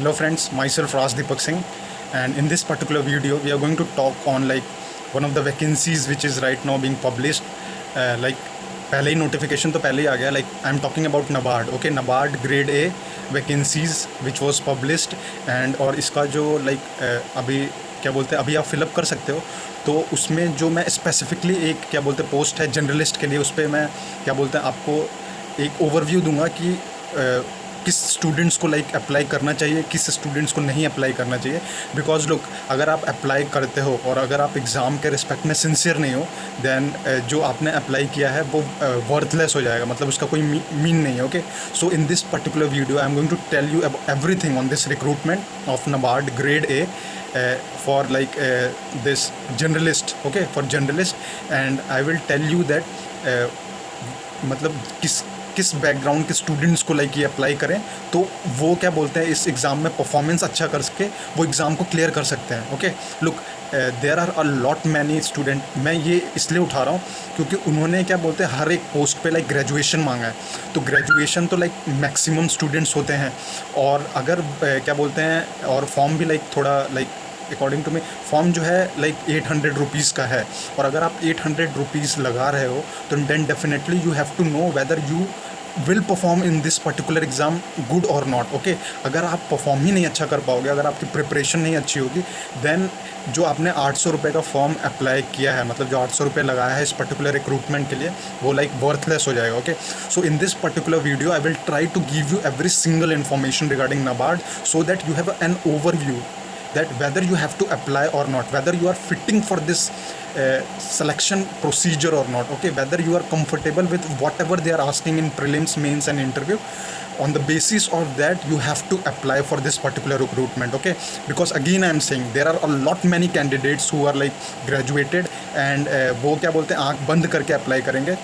Hello friends, myself Raj Deepak Singh, and in this particular video we are going to talk on like one of the vacancies which is right now being published. Like पहले ही notification तो पहले ही आ गया. Like I am talking about NABARD. Okay, NABARD grade A vacancies which was published and और इसका जो अभी क्या बोलते हैं, अभी आप फिलअप कर सकते हो. तो उसमें जो मैं स्पेसिफिकली एक क्या बोलते हैं पोस्ट है जर्नलिस्ट के लिए, उस पर मैं क्या बोलते हैं आपको एक ओवरव्यू दूंगा कि किस स्टूडेंट्स को अप्लाई करना चाहिए, किस स्टूडेंट्स को नहीं अप्लाई करना चाहिए. बिकॉज लुक, अगर आप अप्लाई करते हो और अगर आप एग्ज़ाम के रिस्पेक्ट में सिंसियर नहीं हो, दैन जो आपने अप्लाई किया है वो वर्थलेस हो जाएगा, मतलब उसका कोई मीन नहीं है. Okay, so in this particular video I am going to tell you everything on this recruitment of NABARD grade A for this generalist. Okay, for generalist, and I will tell you that मतलब किस background के students को ये apply करें तो वो क्या बोलते हैं इस एग्ज़ाम में परफॉर्मेंस अच्छा कर सके, वो एग्ज़ाम को क्लियर कर सकते हैं. Okay, look, there are a lot many student. मैं ये इसलिए उठा रहा हूँ क्योंकि उन्होंने क्या बोलते हैं हर एक पोस्ट पे ग्रेजुएशन मांगा है. तो ग्रेजुएशन तो मैक्सिमम स्टूडेंट्स होते हैं, और अगर क्या बोलते हैं और फॉर्म भी थोड़ा अकॉर्डिंग टू मी फॉर्म जो है 800 रुपीज़ का है, और अगर आप 800 रुपीज़ लगा रहे हो तो then definitely you have to know whether you will perform in this particular exam good और नॉट. ओके, अगर आप परफॉर्म ही नहीं अच्छा कर पाओगे, अगर आपकी प्रिपरेशन नहीं अच्छी होगी, देन जो आपने 800 रुपये का फॉर्म अप्लाई किया है, मतलब जो 800 रुपये लगाया है इस पर्टिकुलर रिक्रूटमेंट के लिए, वो वर्थलेस हो जाएगा. Okay, so in this particular video I will try to give you every single information regarding NABARD, so that you have an overview that whether you have to apply or not, whether you are fitting for this selection procedure or not. Okay, whether you are comfortable with whatever they are asking in prelims, mains and interview. On the basis of that you have to apply for this particular recruitment. Okay, because again I am saying there are a lot many candidates who are graduated and वो क्या बोलते हैं आँख बंद करके apply करेंगे.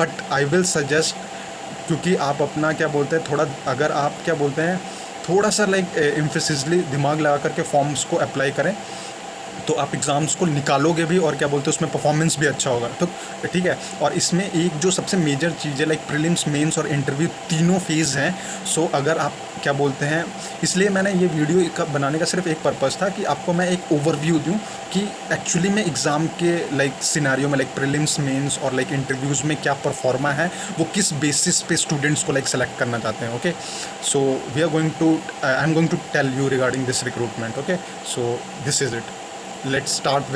But I will suggest, क्योंकि आप अपना क्या बोलते हैं थोड़ा, अगर आप क्या बोलते हैं थोड़ा सा एम्फेसिसली दिमाग लगा करके फॉर्म्स को अप्लाई करें तो आप एग्ज़ाम्स को निकालोगे भी, और क्या बोलते हैं उसमें परफॉर्मेंस भी अच्छा होगा. तो ठीक है, और इसमें एक जो सबसे मेजर चीज़ है प्रीलिम्स, मेंस और इंटरव्यू तीनों फेज़ हैं. सो अगर आप क्या बोलते हैं, इसलिए मैंने ये वीडियो का बनाने का सिर्फ एक पर्पज़ था कि आपको मैं एक ओवरव्यू दूं कि एक्चुअली में एग्ज़ाम के सिनेरियो में प्रीलिम्स, मेंस और इंटरव्यूज़ में क्या परफॉर्मा है, वो किस बेसिस पे स्टूडेंट्स को सेलेक्ट करना चाहते हैं. Okay, so we are going to I am going to tell you regarding this recruitment. Okay, so this is it. Let's start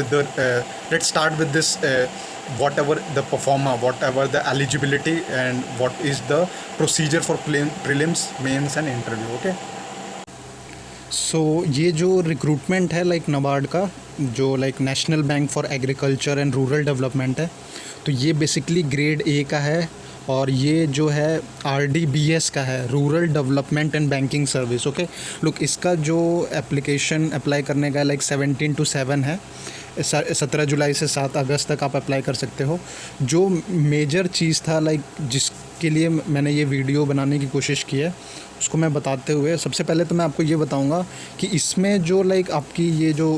with this whatever the performer, whatever the eligibility, and what is the procedure for prelims, mains and interview. Okay, so ये जो recruitment है नबार्ड का, जो national bank for agriculture and rural development है, तो ये basically grade A का है, और ये जो है RDBS का है, rural development and banking service. Okay, look, इसका जो एप्लीकेशन अप्लाई करने का 17 to 7 है, 17 जुलाई से 7 अगस्त तक आप अप्लाई कर सकते हो. जो मेजर चीज़ था जिसके लिए मैंने ये वीडियो बनाने की कोशिश की है उसको मैं बताते हुए, सबसे पहले तो मैं आपको ये बताऊँगा कि इसमें जो आपकी ये जो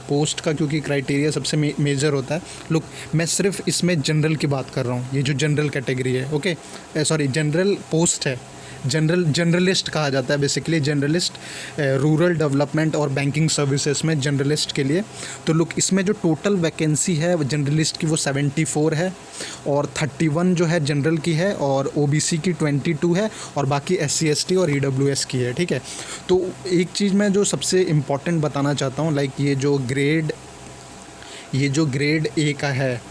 पोस्ट का क्योंकि क्राइटेरिया सबसे मेजर होता है. लुक, मैं सिर्फ इसमें जनरल की बात कर रहा हूँ, ये जो जनरल कैटेगरी है. ओके, सॉरी, जनरल पोस्ट है, जनरलिस्ट कहा जाता है बेसिकली, जनरलिस्ट रूरल डेवलपमेंट और बैंकिंग सर्विसेज में जनरलिस्ट के लिए. तो लुक, इसमें जो टोटल वैकेंसी है जनरलिस्ट की वो 74 है, और 31 जो है जनरल की है, और OBC की 22 है, और बाकी SC ST और EWS की है. ठीक है, तो एक चीज़ मैं जो सबसे इम्पॉर्टेंट बताना चाहता हूँ, ये जो ग्रेड ए का है,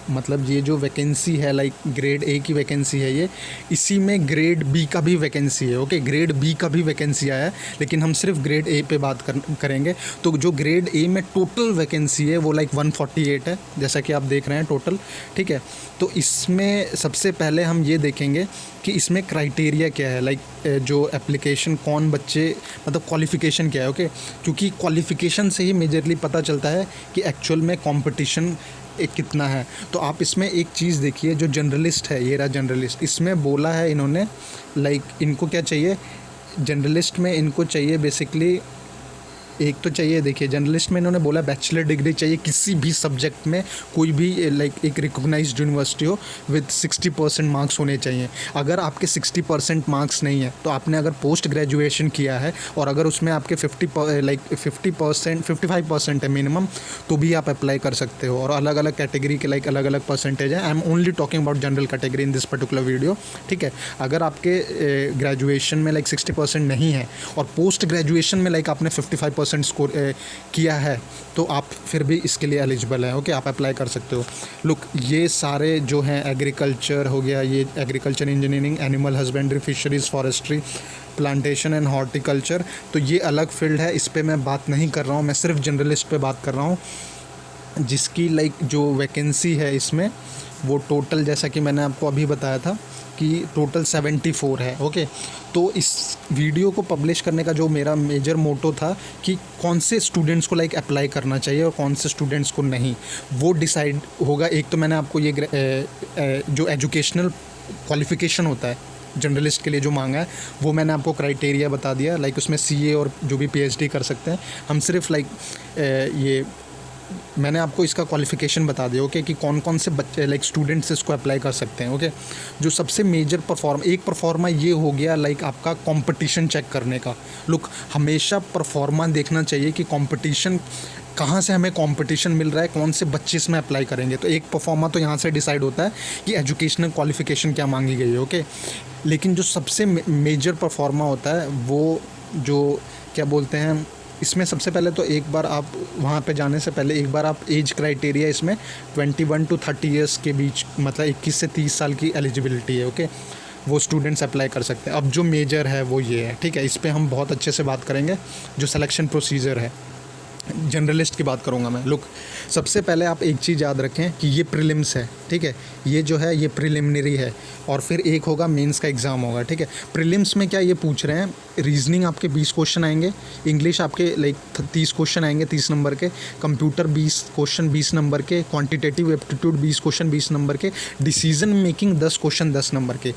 मतलब ये जो वैकेंसी है ग्रेड ए की वैकेंसी है, ये इसी में ग्रेड बी का भी वैकेंसी है. ओके, ग्रेड बी का भी वैकेंसी आया है, लेकिन हम सिर्फ ग्रेड ए पे बात करेंगे. तो जो ग्रेड ए में टोटल वैकेंसी है वो 148 है, जैसा कि आप देख रहे हैं टोटल. ठीक है, तो इसमें सबसे पहले हम ये देखेंगे कि इसमें क्राइटेरिया क्या है, जो एप्लीकेशन कौन बच्चे, मतलब क्वालिफ़िकेशन क्या है. ओके, क्योंकि क्वालिफ़िकेशन से ही मेजरली पता चलता है कि एक्चुअल में कंपटीशन कितना है. तो आप इसमें एक चीज़ देखिए, जो जनरलिस्ट है, ये रहा जनरलिस्ट, इसमें बोला है इन्होंने इनको क्या चाहिए, जनरलिस्ट में इनको चाहिए बेसिकली एक तो चाहिए, देखिए जर्नलिस्ट में इन्होंने बोला बैचलर डिग्री चाहिए किसी भी सब्जेक्ट में, कोई भी लाइक एक रिकॉग्नाइज्ड यूनिवर्सिटी हो, विद 60% मार्क्स होने चाहिए। अगर आपके 60% मार्क्स नहीं है तो आपने अगर पोस्ट ग्रेजुएशन किया है और अगर उसमें आपके 50% 55% है मिनिमम, तो भी आप अप्लाई कर सकते हो। और अलग अलग कैटेगरी के लाइक अलग अलग परसेंटेज है। I am only talking about general category in this particular video, ठीक है। अगर आपके ग्रेजुएशन में लाइक 60% नहीं है और पोस्ट ग्रेजुएशन में लाइक आपने 55% स्कोर किया है, तो आप फिर भी इसके लिए एलिजिबल है, ओके, आप अप्लाई कर सकते हो। लुक, ये सारे जो हैं एग्रीकल्चर हो गया, ये agriculture engineering, animal husbandry, fisheries, forestry, plantation and horticulture, तो ये अलग फील्ड है, इस पर मैं बात नहीं कर रहा हूँ, मैं सिर्फ जनरलिस्ट पे बात कर रहा हूँ। जिसकी लाइक जो वैकेंसी है इसमें, वो टोटल जैसा कि मैंने आपको अभी बताया था कि टोटल 74 है, ओके। तो इस वीडियो को पब्लिश करने का जो मेरा मेजर मोटो था कि कौन से स्टूडेंट्स को लाइक अप्लाई करना चाहिए और कौन से स्टूडेंट्स को नहीं, वो डिसाइड होगा। एक तो मैंने आपको ये जो एजुकेशनल क्वालिफ़िकेशन होता है जर्नलिस्ट के लिए जो मांगा है, वो मैंने आपको क्राइटेरिया बता दिया। लाइक उसमें सीए और जो भी पीएचडी कर सकते हैं हम, सिर्फ लाइक ये मैंने आपको इसका क्वालिफ़िकेशन बता दिया, ओके, कि कौन कौन से बच्चे लाइक स्टूडेंट्स इसको अप्लाई कर सकते हैं, ओके। जो सबसे मेजर एक परफॉर्मा ये हो गया लाइक आपका कंपटीशन चेक करने का। लुक, हमेशा परफॉर्मा देखना चाहिए कि कंपटीशन कहाँ से हमें कंपटीशन मिल रहा है, कौन से बच्चे इसमें अप्लाई करेंगे। तो एक परफॉर्मा तो यहाँ से डिसाइड होता है कि एजुकेशनल क्वालिफ़िकेशन क्या मांगी गई है, ओके। लेकिन जो सबसे मेजर परफॉर्मा होता है वो जो क्या बोलते हैं, इसमें सबसे पहले तो एक बार आप वहाँ पे जाने से पहले एक बार आप एज क्राइटेरिया इसमें 21 to 30 ईयर्स के बीच, मतलब 21 से 30 साल की एलिजिबिलिटी है, ओके, वो स्टूडेंट्स अप्लाई कर सकते हैं। अब जो मेजर है वो ये है, ठीक है, इस पे हम बहुत अच्छे से बात करेंगे। जो सिलेक्शन प्रोसीजर है, जनरलिस्ट की बात करूँगा मैं। लुक, सबसे पहले आप एक चीज़ याद रखें कि ये प्रीलिम्स है, ठीक है, ये जो है ये प्रिलिमिनरी है, और फिर एक होगा मेंस का एग्ज़ाम होगा, ठीक है। प्रीलिम्स में क्या ये पूछ रहे हैं, रीजनिंग आपके 20 क्वेश्चन आएंगे, इंग्लिश आपके लाइक 30 क्वेश्चन आएंगे 30 नंबर के, कंप्यूटर 20 क्वेश्चन 20 नंबर के, क्वांटिटेटिव एप्टीट्यूड 20 क्वेश्चन 20 नंबर के, डिसीजन मेकिंग 10 क्वेश्चन 10 नंबर के।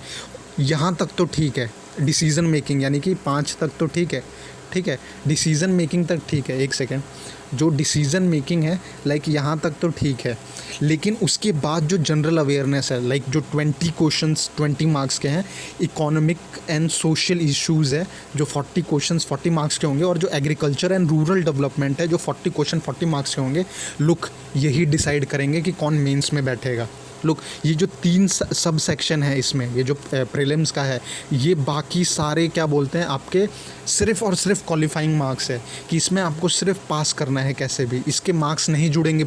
यहाँ तक तो ठीक है, डिसीजन मेकिंग यानी कि 5 तक तो ठीक है, ठीक है, डिसीज़न मेकिंग तक ठीक है। एक सेकेंड, जो डिसीज़न मेकिंग है लाइक यहाँ तक तो ठीक है, लेकिन उसके बाद जो जनरल अवेयरनेस है लाइक जो 20 क्वेश्चंस 20 मार्क्स के हैं, इकोनॉमिक एंड सोशल इश्यूज़ है जो 40 क्वेश्चंस 40 मार्क्स के होंगे, और जो एग्रीकल्चर एंड रूरल डेवलपमेंट है जो 40 क्वेश्चन 40 मार्क्स के होंगे। लुक, यही डिसाइड करेंगे कि कौन मेंस में बैठेगा। लुक, ये जो 3 सब सेक्शन है इसमें, ये जो प्रीलिम्स का है, ये बाकी सारे क्या बोलते हैं आपके सिर्फ़ और सिर्फ क्वालिफाइंग मार्क्स है, कि इसमें आपको सिर्फ पास करना है कैसे भी, इसके मार्क्स नहीं जुड़ेंगे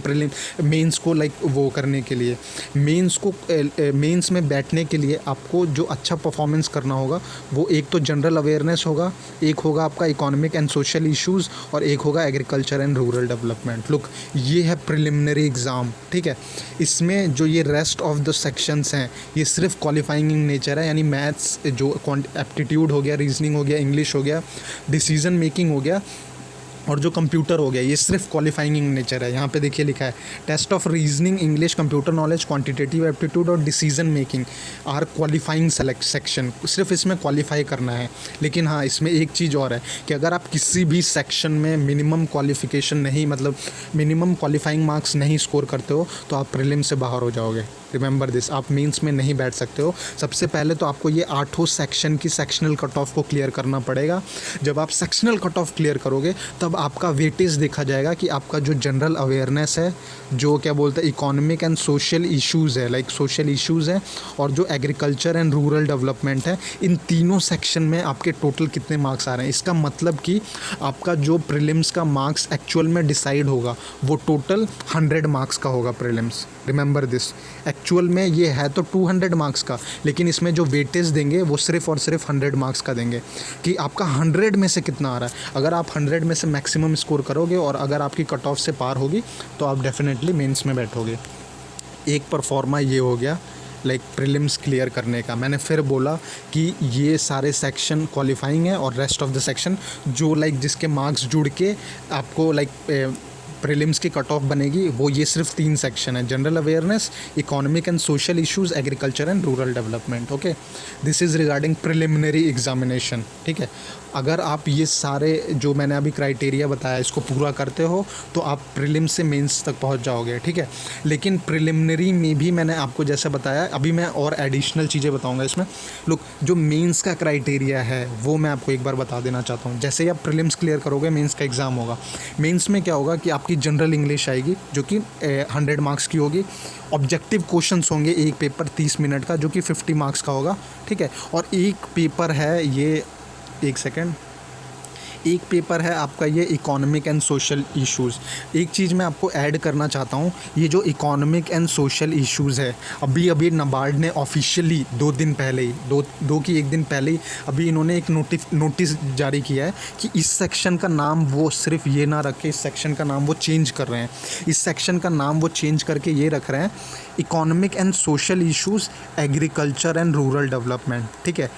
मेंस को लाइक वो करने के लिए। मेंस में बैठने के लिए आपको जो अच्छा परफॉर्मेंस करना होगा वो एक तो जनरल अवेयरनेस होगा, एक होगा आपका इकोनॉमिक एंड सोशल इश्यूज़, और एक होगा agriculture and rural development. Look, ये है प्रिलिमिनरी एग्ज़ाम, ठीक है। इसमें जो ये रेस्ट ऑफ द सेक्शंस हैं ये सिर्फ क्वालिफाइंग इन नेचर है, यानी मैथ्स जो एप्टीट्यूड हो गया, रीजनिंग हो गया, इंग्लिश हो गया, डिसीजन मेकिंग हो गया, और जो कंप्यूटर हो गया, ये सिर्फ क्वालिफाइंग इन नेचर है। यहाँ पे देखिए लिखा है test of reasoning, English, computer knowledge, quantitative aptitude और decision making or qualifying section, सिर्फ इसमें क्वालिफाई करना है। लेकिन हाँ, इसमें एक चीज़ और है कि अगर आप किसी भी सेक्शन में मिनिमम क्वालिफिकेशन नहीं, मतलब मिनिमम क्वालिफाइंग मार्क्स नहीं स्कोर करते हो तो आप प्रीलिम से बाहर हो जाओगे। रिमेंबर दिस, आप मेंस में नहीं बैठ सकते हो। सबसे पहले तो आपको ये 8 सेक्शन की सेक्शनल कट ऑफ को क्लियर करना पड़ेगा। जब आप सेक्शनल कट ऑफ क्लियर करोगे तब आपका वेटेज देखा जाएगा कि आपका जो जनरल अवेयरनेस है, जो क्या बोलते हैं इकोनॉमिक एंड सोशल इश्यूज़ है, लाइक सोशल इश्यूज़ हैं, और जो एग्रीकल्चर एंड रूरल डेवलपमेंट है, इन तीनों सेक्शन में आपके टोटल कितने मार्क्स आ रहे हैं। इसका मतलब कि आपका जो प्रीलिम्स का मार्क्स एक्चुअल में डिसाइड होगा वो टोटल 100 मार्क्स का होगा प्रीलिम्स। रिमेंबर दिस, एक्चुअल में ये है तो 200 मार्क्स का, लेकिन इसमें जो वेटेज देंगे वो सिर्फ और सिर्फ 100 मार्क्स का देंगे कि आपका 100 में से कितना आ रहा है। अगर आप 100 में से मैक्सिमम स्कोर करोगे और अगर आपकी कट ऑफ से पार होगी तो आप डेफिनेटली मेंस में बैठोगे। एक परफॉर्मा ये हो गया लाइक प्रीलिम्स क्लियर करने का। मैंने फिर बोला कि ये सारे सेक्शन क्वालिफाइंग है और रेस्ट ऑफ द सेक्शन जो लाइक जिसके मार्क्स जुड़ के आपको लाइक प्रीलिम्स की कट ऑफ बनेगी वो ये सिर्फ 3 सेक्शन है, general awareness, economic and social issues, agriculture and rural development. Okay, this is regarding preliminary examination. ठीक है, अगर आप ये सारे जो मैंने अभी क्राइटेरिया बताया इसको पूरा करते हो तो आप प्रीलिम्स से मेंस तक पहुंच जाओगे। ठीक है, लेकिन प्रिलिमिनरी में भी मैंने आपको जैसे बताया, अभी मैं और एडिशनल चीज़ें बताऊंगा इसमें। लुक, जो मेंस का क्राइटेरिया है वो मैं आपको एक बार बता देना चाहता हूँ। जैसे ही आप प्रीलिम्स क्लियर करोगे, मेंस का एग्ज़ाम होगा। मेंस में क्या होगा कि आपकी जनरल इंग्लिश आएगी जो कि 100 मार्क्स की होगी। ऑब्जेक्टिव क्वेश्चंस होंगे, एक पेपर 30 मिनट का जो कि 50 मार्क्स का होगा। ठीक है, और एक पेपर है ये, एक सेकेंड, एक पेपर है आपका ये इकोनॉमिक एंड सोशल इश्यूज़। एक चीज़ मैं आपको ऐड करना चाहता हूँ, ये जो इकोनॉमिक एंड सोशल इश्यूज़ है, अभी अभी नाबार्ड ने ऑफिशियली 2 दिन पहले ही, दो की एक दिन पहले ही अभी इन्होंने एक नोटिस जारी किया है कि इस सेक्शन का नाम वो सिर्फ ये ना रखे, इस सेक्शन का नाम वो चेंज कर रहे हैं। इस सेक्शन का नाम वो चेंज करके ये रख रहे हैं economic and social issues, agriculture and rural development. ठीक है,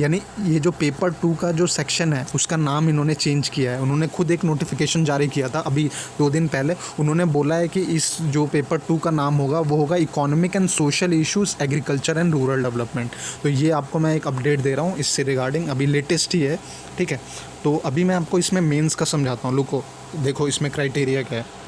यानी ये जो पेपर 2 का जो सेक्शन है उसका नाम इन्होंने चेंज किया है। उन्होंने खुद एक नोटिफिकेशन जारी किया था अभी 2 दिन पहले। उन्होंने बोला है कि इस जो पेपर 2 का नाम होगा वो होगा economic and social issues, agriculture and rural development. तो ये आपको मैं एक अपडेट दे रहा हूँ इससे रिगार्डिंग, अभी लेटेस्ट ही है। ठीक है, तो अभी मैं आपको इसमें मेंस का समझाता हूँ। लुको, देखो इसमें क्राइटेरिया क्या है।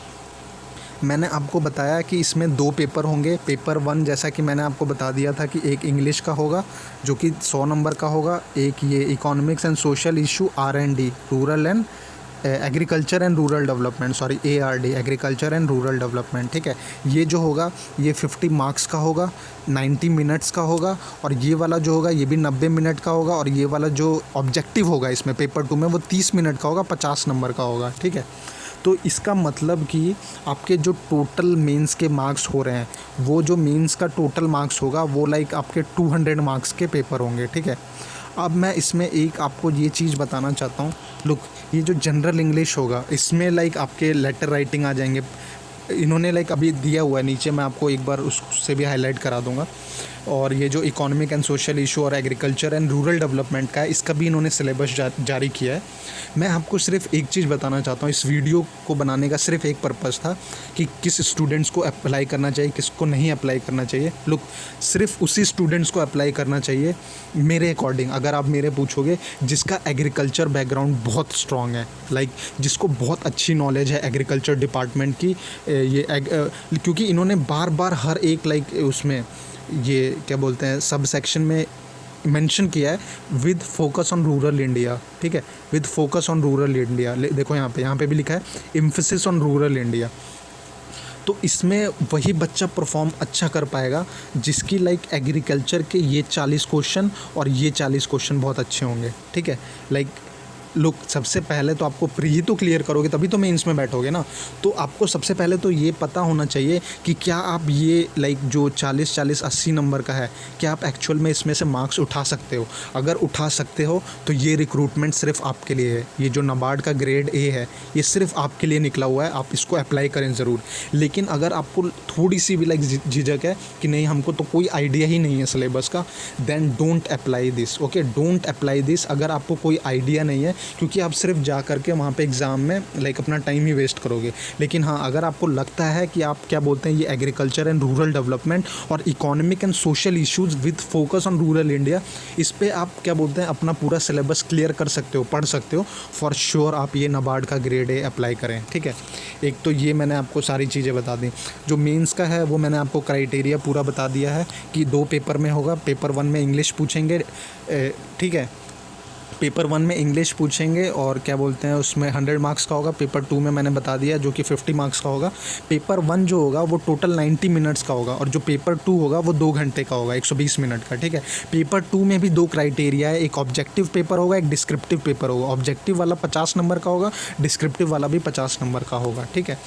मैंने आपको बताया कि इसमें 2 पेपर होंगे। पेपर 1 जैसा कि मैंने आपको बता दिया था कि एक इंग्लिश का होगा जो कि 100 नंबर का होगा, एक ये economics and social issue R&D, rural and agriculture and rural development, sorry ARD, agriculture and rural development. ठीक है, ये जो होगा ये 50 मार्क्स का होगा, 90 मिनट्स का होगा, और ये वाला जो होगा ये भी 90 मिनट का होगा, और ये वाला जो ऑब्जेक्टिव होगा इसमें पेपर 2 में वो 30 मिनट का होगा, 50 नंबर का होगा। ठीक है, तो इसका मतलब कि आपके जो टोटल मेंस के मार्क्स हो रहे हैं, वो जो मेंस का टोटल मार्क्स होगा वो लाइक आपके 200 मार्क्स के पेपर होंगे। ठीक है, अब मैं इसमें एक आपको ये चीज़ बताना चाहता हूँ। लुक, ये जो जनरल इंग्लिश होगा इसमें लाइक आपके लेटर राइटिंग आ जाएंगे। इन्होंने लाइक अभी दिया हुआ है नीचे, मैं आपको एक बार उससे भी हाईलाइट करा दूंगा। और ये जो इकोनॉमिक एंड सोशल इशू और एग्रीकल्चर एंड रूरल डेवलपमेंट का है, इसका भी इन्होंने सिलेबस जारी किया है। मैं आपको सिर्फ एक चीज़ बताना चाहता हूँ, इस वीडियो को बनाने का सिर्फ एक पर्पज़ था कि किस स्टूडेंट्स को अप्लाई करना चाहिए, किसको नहीं अप्लाई करना चाहिए। लुक, सिर्फ उसी स्टूडेंट्स को अप्लाई करना चाहिए मेरे अकॉर्डिंग, अगर आप मेरे पूछोगे, जिसका एग्रीकल्चर बैकग्राउंड बहुत स्ट्रॉन्ग है, लाइक जिसको बहुत अच्छी नॉलेज है एग्रीकल्चर डिपार्टमेंट की। क्योंकि इन्होंने बार बार हर एक लाइक उसमें ये क्या बोलते हैं सब सेक्शन में मेंशन किया है with focus on rural India. ठीक है, with focus on rural India. देखो यहाँ पे भी लिखा है एम्फेसिस ऑन रूरल इंडिया। तो इसमें वही बच्चा परफॉर्म अच्छा कर पाएगा जिसकी लाइक एग्रीकल्चर के ये 40 क्वेश्चन और ये 40 क्वेश्चन बहुत अच्छे होंगे। ठीक है, लाइक लुक, सबसे पहले तो आपको प्री तो क्लियर करोगे तभी तो मेंस में बैठोगे ना। तो आपको सबसे पहले तो ये पता होना चाहिए कि क्या आप ये लाइक जो 40-80 नंबर का है, क्या आप एक्चुअल में इसमें से मार्क्स उठा सकते हो। अगर उठा सकते हो तो ये रिक्रूटमेंट सिर्फ आपके लिए है। ये जो नाबार्ड का ग्रेड A है ये सिर्फ आपके लिए निकला हुआ है, आप इसको अप्लाई करें ज़रूर। लेकिन अगर आपको थोड़ी सी भी लाइक झिझक है कि नहीं हमको तो कोई आइडिया ही नहीं है सिलेबस का, then don't apply this. Okay, don't apply this अगर आपको कोई आइडिया नहीं है, क्योंकि आप सिर्फ जा करके वहाँ पे एग्ज़ाम में लाइक अपना टाइम ही वेस्ट करोगे। लेकिन हाँ, अगर आपको लगता है कि आप क्या बोलते हैं ये एग्रीकल्चर एंड रूरल डेवलपमेंट और economic and social issues with focus on rural India, इस पे आप क्या बोलते हैं अपना पूरा सिलेबस क्लियर कर सकते हो, पढ़ सकते हो, फॉर श्योर आप ये नाबार्ड का ग्रेड A अप्लाई करें। ठीक है, एक तो ये मैंने आपको सारी चीज़ें बता दी। जो मेंस का है वो मैंने आपको क्राइटेरिया पूरा बता दिया है कि 2 पेपर में होगा। पेपर 1 में इंग्लिश पूछेंगे, ठीक है, पेपर 1 में इंग्लिश पूछेंगे और क्या बोलते हैं उसमें 100 मार्क्स का होगा। पेपर 2 में मैंने बता दिया जो कि 50 मार्क्स का होगा। पेपर 1 जो होगा वो टोटल 90 मिनट्स का होगा और जो पेपर 2 होगा वो 2 घंटे का होगा, 120 मिनट का। ठीक है, पेपर 2 में भी 2 क्राइटेरिया है, एक ऑब्जेक्टिव पेपर होगा, एक डिस्क्रिप्टिव पेपर होगा। ऑब्जेक्टिव वाला 50 नंबर का होगा, डिस्क्रिप्टिव वाला भी 50 नंबर का होगा। ठीक है,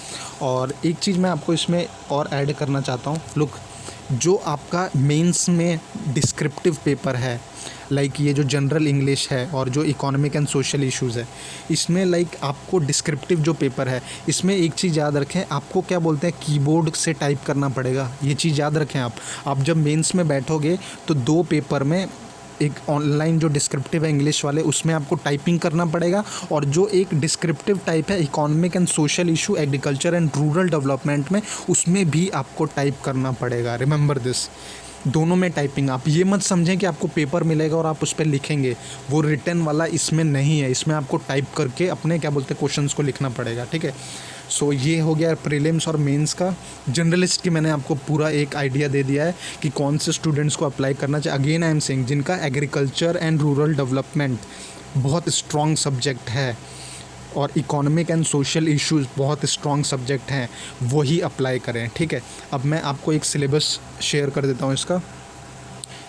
और एक चीज़ मैं आपको इसमें और ऐड करना चाहता हूँ। लुक, जो आपका मेंस में डिस्क्रिप्टिव पेपर है, लाइक ये जो जनरल इंग्लिश है और जो इकोनॉमिक एंड सोशल इश्यूज़ है, इसमें लाइक आपको डिस्क्रिप्टिव जो पेपर है इसमें एक चीज़ याद रखें, आपको क्या बोलते हैं कीबोर्ड से टाइप करना पड़ेगा। ये चीज़ याद रखें। आप जब मेंस में बैठोगे तो 2 पेपर में एक ऑनलाइन जो डिस्क्रिप्टिव है इंग्लिश वाले उसमें आपको टाइपिंग करना पड़ेगा, और जो एक डिस्क्रिप्टिव टाइप है economic and social issue agriculture and rural development में, उसमें भी आपको टाइप करना पड़ेगा। रिमेंबर दिस, दोनों में टाइपिंग। आप ये मत समझें कि आपको पेपर मिलेगा और आप उस पर लिखेंगे, वो रिटन वाला इसमें नहीं है, इसमें आपको टाइप करके अपने क्या बोलते हैं क्वेश्चंस को लिखना पड़ेगा, ठीक है। सो ये हो गया प्रीलिम्स और मेंस का। जनरलिस्ट की मैंने आपको पूरा एक आइडिया दे दिया है कि कौन से स्टूडेंट्स को अप्लाई करना चाहिए। अगेन आई एम सेइंग, जिनका एग्रीकल्चर एंड रूरल डेवलपमेंट बहुत स्ट्रॉन्ग सब्जेक्ट है और इकोनॉमिक एंड सोशल इश्यूज़ बहुत स्ट्रॉन्ग सब्जेक्ट हैं, वही अप्लाई करें, ठीक है। अब मैं आपको एक सिलेबस शेयर कर देता हूँ इसका।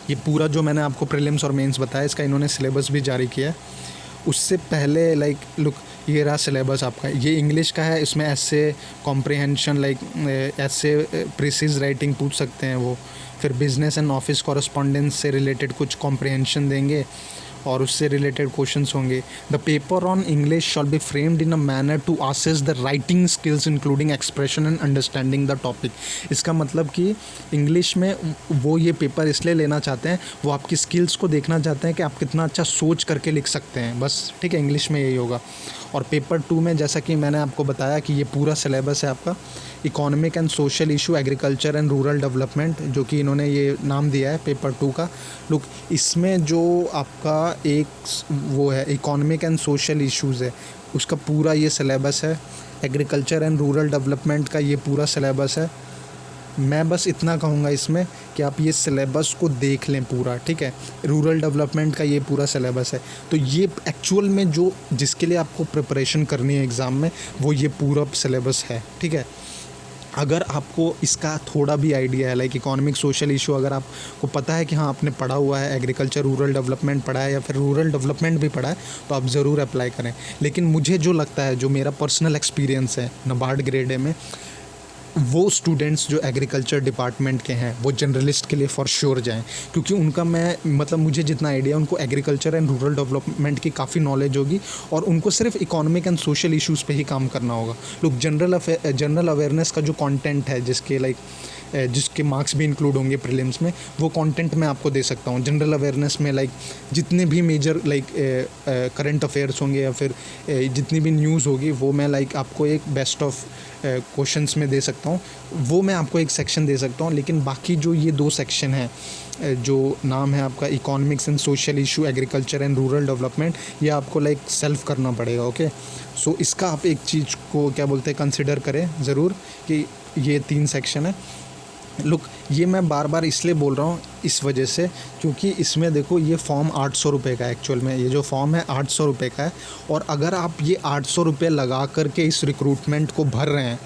ये पूरा जो मैंने आपको प्रीलिम्स और मेंस बताया, इसका इन्होंने सिलेबस भी जारी किया है। उससे पहले लुक, ये रहा सिलेबस आपका। ये इंग्लिश का है, इसमें ऐसे कॉम्प्रिहेंशन ऐसे प्रिसीज राइटिंग पूछ सकते हैं वो। फिर बिजनेस एंड ऑफिस कॉरस्पॉन्डेंस से रिलेटेड कुछ कॉम्प्रिहेंशन देंगे और उससे रिलेटेड क्वेश्चंस होंगे। The paper on English shall be framed in a manner to assess the writing skills including expression and understanding the topic. इसका मतलब कि इंग्लिश में वो ये पेपर इसलिए लेना चाहते हैं, वो आपकी स्किल्स को देखना चाहते हैं कि आप कितना अच्छा सोच करके लिख सकते हैं, बस, ठीक है। इंग्लिश में यही होगा। और पेपर 2 में जैसा कि मैंने आपको बताया कि ये पूरा सिलेबस है आपका, economic and social issue agriculture and rural development, जो कि इन्होंने ये नाम दिया है पेपर 2 का। लुक, इसमें जो आपका एक वो है इकोनॉमिक एंड सोशल इश्यूज़ है, उसका पूरा ये सिलेबस है। एग्रीकल्चर एंड रूरल डेवलपमेंट का ये पूरा सिलेबस है। मैं बस इतना कहूँगा इसमें कि आप ये सिलेबस को देख लें पूरा, ठीक है। रूरल डेवलपमेंट का ये पूरा सिलेबस है, तो ये एक्चुअल में जो जिसके लिए आपको प्रिपरेशन करनी है एग्ज़ाम में, वो ये पूरा सिलेबस है, ठीक है। अगर आपको इसका थोड़ा भी आइडिया है, लाइक इकोनॉमिक सोशल इशू, अगर आपको पता है कि हाँ आपने पढ़ा हुआ है, एग्रीकल्चर रूरल डेवलपमेंट पढ़ा है या फिर रूरल डेवलपमेंट भी पढ़ा है, तो आप ज़रूर अप्लाई करें। लेकिन मुझे जो लगता है, जो मेरा पर्सनल एक्सपीरियंस है नाबार्ड ग्रेड ए में, वो स्टूडेंट्स जो एग्रीकल्चर डिपार्टमेंट के हैं वो जनरलिस्ट के लिए फॉर श्योर जाएं, क्योंकि उनका मुझे जितना आइडिया, उनको एग्रीकल्चर एंड रूरल डेवलपमेंट की काफ़ी नॉलेज होगी और उनको सिर्फ इकोनॉमिक एंड सोशल इश्यूज़ पे ही काम करना होगा। लोग जनरल अवेयरनेस का जो कंटेंट है, जिसके मार्क्स भी इंक्लूड होंगे प्रीलिम्स में, वो कंटेंट मैं आपको दे सकता हूँ। जनरल अवेयरनेस में जितने भी मेजर करंट अफेयर्स होंगे या फिर जितनी भी न्यूज़ होगी, वो मैं आपको एक बेस्ट ऑफ क्वेश्चंस में दे सकता हूँ, वो मैं आपको एक सेक्शन दे सकता हूँ। लेकिन बाकी जो ये 2 सेक्शन हैं, जो नाम है आपका economics and social issue agriculture and rural development, ये आपको सेल्फ करना पड़ेगा, ओके। सो इसका आप एक चीज़ को क्या बोलते हैं कंसिडर करें ज़रूर कि ये 3 सेक्शन है। लुक, ये मैं बार बार इसलिए बोल रहा हूँ इस वजह से, क्योंकि इसमें देखो ये फॉर्म 800 रुपये का है। एक्चुअल में ये जो फॉर्म है 800 रुपये का है, और अगर आप ये 800 रुपये लगा करके इस रिक्रूटमेंट को भर रहे हैं,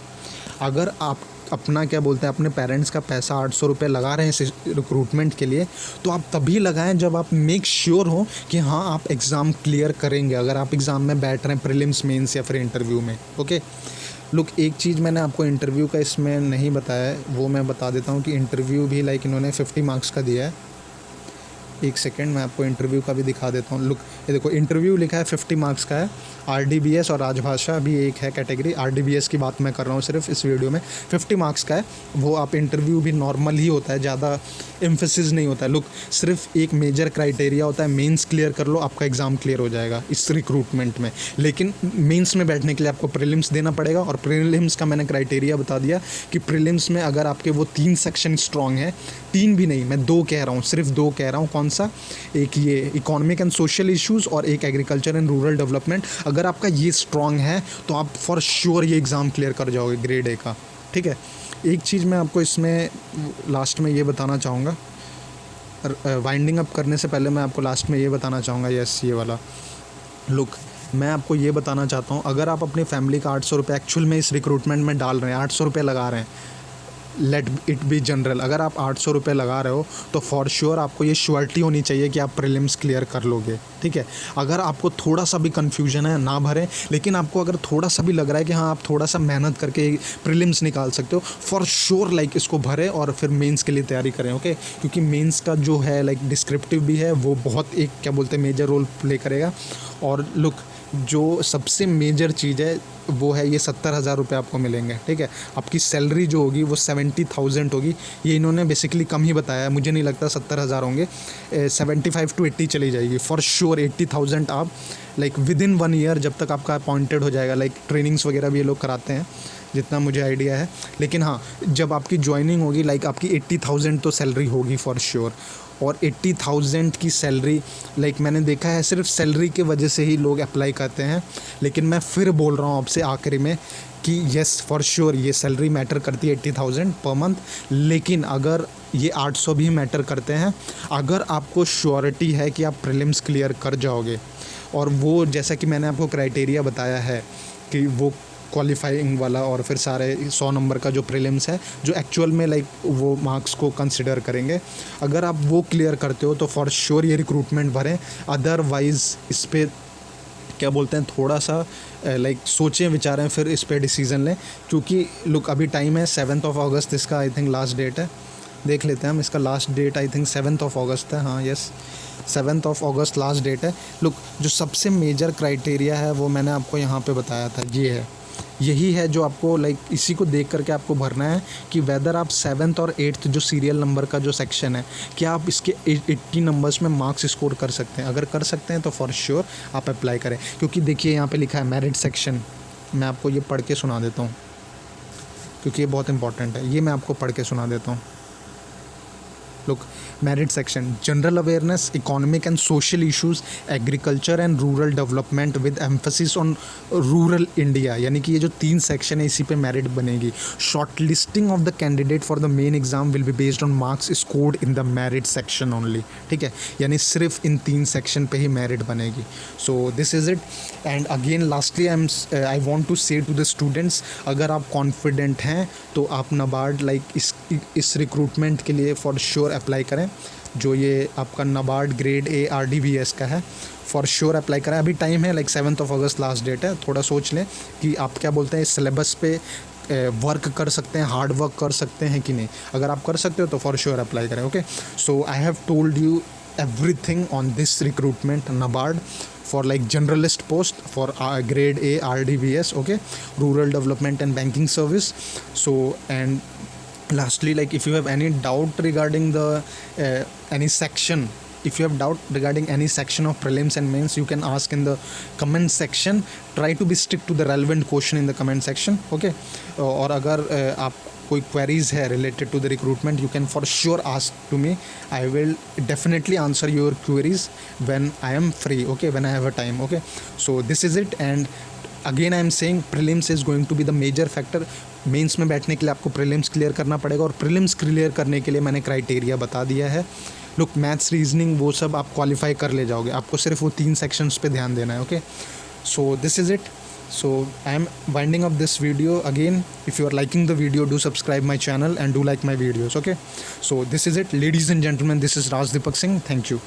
अगर आप अपना क्या बोलते हैं अपने पेरेंट्स का पैसा 800 रुपये लगा रहे हैं इस रिक्रूटमेंट के लिए, तो आप तभी लगाएं जब आप मेक श्योर हो कि हाँ आप एग्ज़ाम क्लियर करेंगे, अगर आप एग्ज़ाम में बैठ रहे हैं प्रीलिम्स, मेंस या फिर इंटरव्यू में, ओके। लुक, एक चीज़ मैंने आपको इंटरव्यू का इसमें नहीं बताया है, वो मैं बता देता हूँ कि इंटरव्यू भी इन्होंने 50 मार्क्स का दिया है। एक सेकंड, मैं आपको इंटरव्यू का भी दिखा देता हूँ। लुक, ये देखो इंटरव्यू लिखा है 50 मार्क्स का है। RDBS और राजभाषा भी एक है कैटेगरी, RDBS की बात मैं कर रहा हूँ सिर्फ इस वीडियो में। 50 मार्क्स का है वो। आप इंटरव्यू भी नॉर्मल ही होता है, ज़्यादा एम्फेसिस नहीं होता है। लुक, सिर्फ एक मेजर क्राइटेरिया होता है, मेंस क्लियर कर लो, आपका एग्ज़ाम क्लियर हो जाएगा इस रिक्रूटमेंट में। लेकिन मेंस में बैठने के लिए आपको प्रीलिम्स देना पड़ेगा, और प्रीलिम्स का मैंने क्राइटेरिया बता दिया कि प्रीलिम्स में अगर आपके वो 3 सेक्शन स्ट्रॉन्ग हैं, 3 भी नहीं, मैं 2 कह रहा हूँ, सिर्फ 2 कह रहा हूँ। कौन सा? एक ये इकोनॉमिक एंड सोशल इश्यूज़ और एक एग्रीकल्चर एंड रूरल डेवलपमेंट। अगर आपका ये स्ट्रॉन्ग है तो आप फॉर श्योर ये एग्ज़ाम क्लियर कर जाओगे ग्रेड ए का, ठीक है। एक चीज़ मैं आपको इसमें लास्ट में ये बताना चाहूँगा, वाइंडिंग अप करने से पहले मैं आपको लास्ट में ये बताना चाहूँगा, यस ये वाला। लुक, मैं आपको ये बताना चाहता हूँ, अगर आप अपनी फैमिली का 800 रुपये एक्चुअल में इस रिक्रूटमेंट में डाल रहे हैं, 800 रुपये लगा रहे हैं, लेट इट बी जनरल, अगर आप 800 रुपये लगा रहे हो तो फॉर श्योर आपको ये श्योरिटी होनी चाहिए कि आप प्रीलिम्स क्लियर कर लोगे, ठीक है। अगर आपको थोड़ा सा भी कन्फ्यूजन है, ना भरें। लेकिन आपको अगर थोड़ा सा भी लग रहा है कि हाँ आप थोड़ा सा मेहनत करके प्रीलिम्स निकाल सकते हो, फॉर श्योर इसको भरें और फिर मेंस के लिए तैयारी करें, ओके। क्योंकि मेंस का जो है डिस्क्रिप्टिव भी है, वो बहुत एक क्या बोलते हैं मेजर रोल प्ले करेगा। और लुक, जो सबसे मेजर चीज़ है वो है ये 70,000 रुपये आपको मिलेंगे, ठीक है। आपकी सैलरी जो होगी वो 70,000 होगी। ये इन्होंने बेसिकली कम ही बताया है, मुझे नहीं लगता 70,000 होंगे, 75 to 80 चली जाएगी फॉर श्योर। 80,000 आप लाइक विद इन 1 ईयर जब तक आपका अपॉइंटेड हो जाएगा, लाइक ट्रेनिंग्स वगैरह भी ये लोग कराते हैं जितना मुझे आइडिया है। लेकिन हाँ, जब आपकी ज्वाइनिंग होगी लाइक आपकी 80,000 तो सैलरी होगी फॉर श्योर। और 80,000 की सैलरी लाइक मैंने देखा है सिर्फ सैलरी के वजह से ही लोग अप्लाई करते हैं। लेकिन मैं फिर बोल रहा हूँ आपसे आखिरी में कि येस फॉर श्योर ये सैलरी मैटर करती है 80,000 पर मंथ। लेकिन अगर ये 800 भी मैटर करते हैं, अगर आपको श्योरिटी है कि आप प्रीलिम्स क्लियर कर जाओगे, और वो जैसा कि मैंने आपको क्राइटेरिया बताया है कि वो क्वालिफाइंग वाला और फिर सारे 100 नंबर का जो प्रीलिम्स है जो एक्चुअल में लाइक वो मार्क्स को कंसिडर करेंगे, अगर आप वो क्लियर करते हो तो फॉर श्योर ये रिक्रूटमेंट भरें। अदरवाइज़ इस पर क्या बोलते हैं, थोड़ा सा लाइक सोचें विचारें फिर इस पर डिसीज़न लें। क्योंकि लुक अभी टाइम है 7 अगस्त इसका आई थिंक लास्ट डेट है। देख लेते हैं हम, इसका लास्ट डेट आई थिंक 7 अगस्त है। हाँ यस 7 अगस्त लास्ट डेट है। लुक जो सबसे मेजर क्राइटेरिया है वो मैंने आपको यहाँ पे बताया था, ये है, यही है जो आपको लाइक इसी को देख करके आपको भरना है कि वेदर आप 7th और 8th जो सीरियल नंबर का जो सेक्शन है, क्या आप इसके 80 नंबर्स में मार्क्स स्कोर कर सकते हैं। अगर कर सकते हैं तो फॉर श्योर आप अप्लाई करें। क्योंकि देखिए यहाँ पे लिखा है मेरिट सेक्शन, मैं आपको ये पढ़ के सुना देता हूँ क्योंकि ये बहुत इंपॉर्टेंट है। ये मैं आपको पढ़ के सुना देता हूँ। Look merit section, general awareness, economic and social issues, agriculture and rural development with emphasis on rural India. यानी कि ये जो 3 सेक्शन है इसी पे मेरिट बनेगी। Short listing of the candidate for the main exam will be based on marks scored in the merit section only, ठीक है। यानी सिर्फ इन 3 सेक्शन पे ही मेरिट बनेगी। So this is it. And again lastly I want to say to the students, अगर आप confident हैं तो आप नाबार्ड लाइक इस रिक्रूटमेंट के लिए फॉर श्योर अप्लाई करें। जो ये आपका नाबार्ड ग्रेड ए RDBS का है, फॉर श्योर अप्लाई करें। अभी टाइम है लाइक 7 अगस्त लास्ट डेट है। थोड़ा सोच लें कि आप क्या बोलते हैं इस सिलेबस पे वर्क कर सकते हैं, हार्ड वर्क कर सकते हैं कि नहीं। अगर आप कर सकते हो तो फॉर श्योर अप्लाई करें। Okay, so I have told you everything on this recruitment NABARD for like generalist post for grade A RDBS, okay, rural development and banking service. So and lastly, like if you have any doubt regarding the any section, if you have doubt regarding any section of prelims and mains, you can ask in the comment section. Try to be strict to the relevant question in the comment section, okay. और अगर आप कोई queries है related to the recruitment, you can for sure ask to me. I will definitely answer your queries when I am free, okay, when I have a time, okay. So this is it. And again I am saying prelims is going to be the major factor. Mains में बैठने के लिए आपको prelims clear करना पड़ेगा, और prelims clear करने के लिए मैंने क्राइटेरिया बता दिया है। लुक मैथ्स, रीजनिंग वो सब आप क्वालिफाई कर ले जाओगे, आपको सिर्फ वो 3 सेक्शंस पे ध्यान देना है, okay. So this is it. So I am winding up this video again. If you are liking the video, do subscribe my channel and do like my videos, okay. So this is it, ladies and gentlemen, this is Raj Deepak Singh. Thank you.